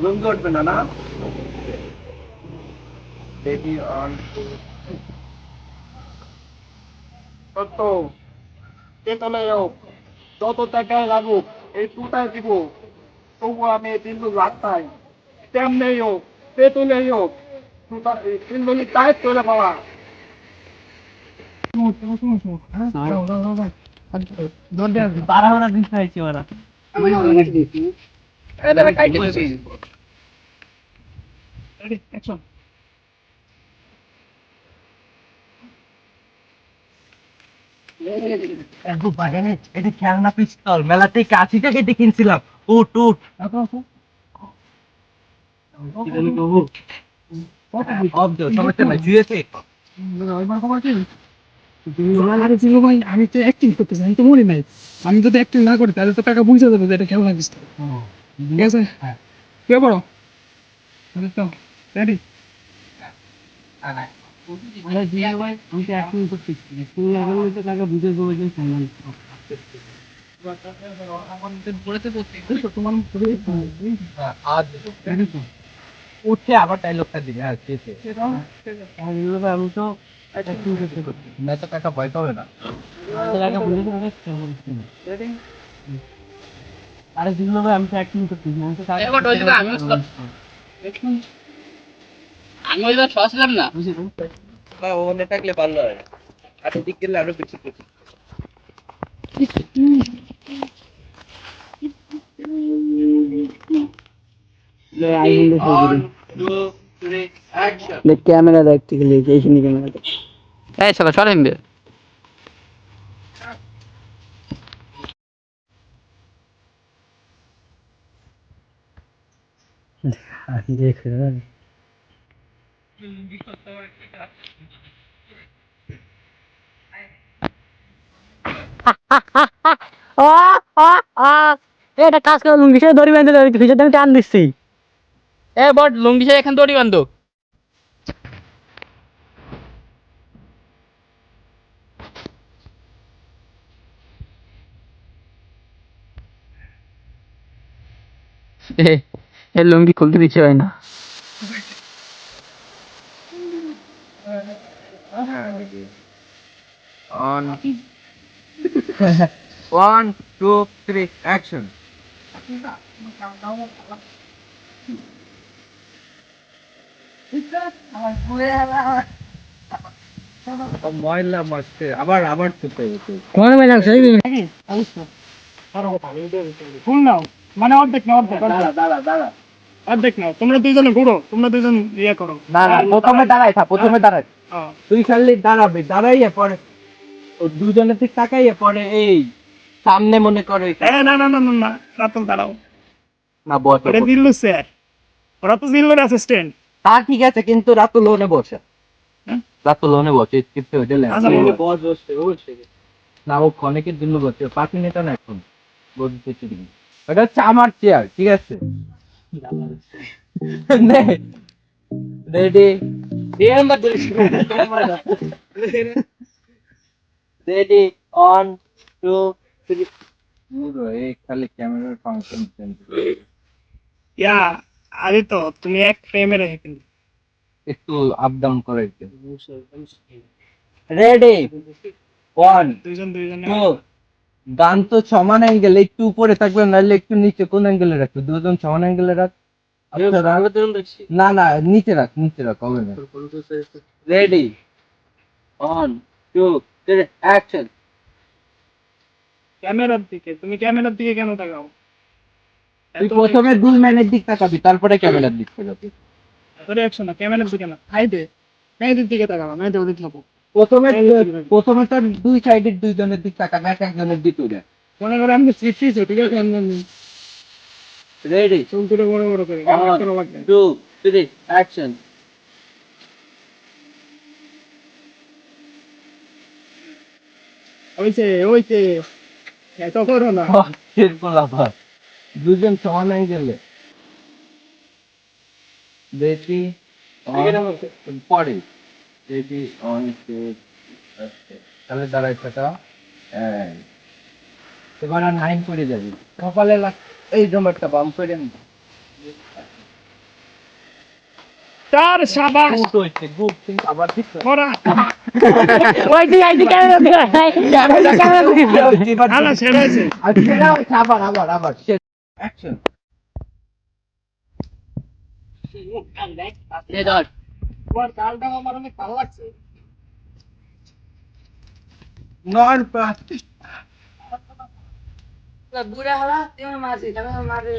লুঙ্গি উঠবে না না বেবি অন কত তেতলে হোক যত টাকায় লাগুক এই টুটাই দিব তবু আমি এই তিনটু রাস্তায় তেমনেই হোক তেতুলেই হোক তিনটু টাইট করে পাওয়া বারাহনা দিন খাইছি ওরা এটা খেলনা পিস্তল মেলাতে কাছিটা কেটে কিনছিলাম উঠ উঠ সমস্যা নাই শুয়েছে আমি তো অ্যাক্টিং করতেছি আমি তো মরি নাই আমি যদি অ্যাক্টিং না করি তাহলে তো টাকা বুঝে যাবে যে এটা খেলনা পিস্তল ঠিক আছে কে বড় রেডি উঠে আবার ডায়লগটা দিবে হ্যাঁ আমি তো না তো টাকা ভয় পাবে না আরে দিল ভাই আমি তো অ্যাক্টিং করতেছি আমি ওইবার সসলাম না ওখানে থাকলে ভালো হয় আর এদিক গেলে আরো বেশি করছি ক্যামেরা দেখতে গেলে এইখানে ক্যামেরা এই শালা সরেন দে দেখ এটা কাজ করে লুঙ্গি সে দড়ি বেঁধে ভিতরে আমি টান দিচ্ছি এ বট লুঙ্গি সে এখান দড়ি বান্ধব এ লুঙ্গি খুলতে দিচ্ছে হয় না on 1 2 3 action ময়লা মারছে আবার আবার তুলতে হবে কোন ভাই লাগছে ফুল নাও মানে অর্ধেক নাও অর্ধেক অর্ধেক নাও তোমরা দুইজনে ঘুরো তোমরা দুইজন ইয়ে করো না না প্রথমে দাঁড়াই থাক প্রথমে দাঁড়াই তুই খালি দাঁড়াবি দাঁড়াইয়ে পরে ও দুজনের দিক তাকাইয়ে পরে এই সামনে মনে করে না না না না না রাতুল দাঁড়াও না বস ওটা দিল্লু স্যার ওরা তো দিল্লুর অ্যাসিস্ট্যান্ট তা ঠিক আছে কিন্তু রাতু লোনে বসে হ্যাঁ? রাতু লোনে বসে কিন্তু ওইটা আচ্ছা, বস বসছে না ও অনেকে দিল্লু বসছে 5 মিনিট না এখন বলতে চুরি ওটা হচ্ছে আমার চেয়ার ঠিক আছে রেডি রেডি অন 2 3 পুরো এই খালি ক্যামেরার ফাংশন চেঞ্জ ইয়া আরে তো তুমি এক ফ্রেমে রেখে কিন্তু একটু আপ ডাউন করে রেডি 1 দুইজন দুইজনে 2 গান তো সমান অ্যাঙ্গেলে একটু উপরে থাকবে নাহলে একটু নিচে কোন অ্যাঙ্গেলে রাখবে দুজন সমান অ্যাঙ্গেলে রাখ না না নিচে রাখ হবে না রেডি 1 2 3 অ্যাকশন তুমি ক্যামেরার দিকে কেন তাকাও তুই প্রথমে 2 ম্যানের দিক তাকাবি তারপরে ক্যামেরার দিক তাকাবি তোর অ্যাকশন না ক্যামেরার দিকে না মেয়েদের দিকে তাকাও মেয়েদের ওদিকে থাকো প্রথমে তোর দুই সাইডের দুইজনের দিক তাকাবি একজনের দিক উড়ে মনে করো আমি সৃষ্টি ঠিক আছে রেডি চুল তুলে বড় বড় করে 2 3 অ্যাকশন ওইছে এত করো না এরপর আবার দুজন সমান অ্যাঙ্গেলে দেখি পরে দেখি অন তাহলে দাঁড়াই থাকা এবার আর 9 করে যাবি কপালে লাগ এই জমাটা বাম করে নি চার সাবাস গুড হইছে গুড তুমি আবার দিছ করা ওই দিকে আইদি ক্যামেরা দিকে আলা ছেড়েছে আচ্ছা আবার অ্যাকশন তোমার কালটা আমার অনেক ভালো লাগছে নর পাস বুড়া হলা তুমি মারছি তুমি মারে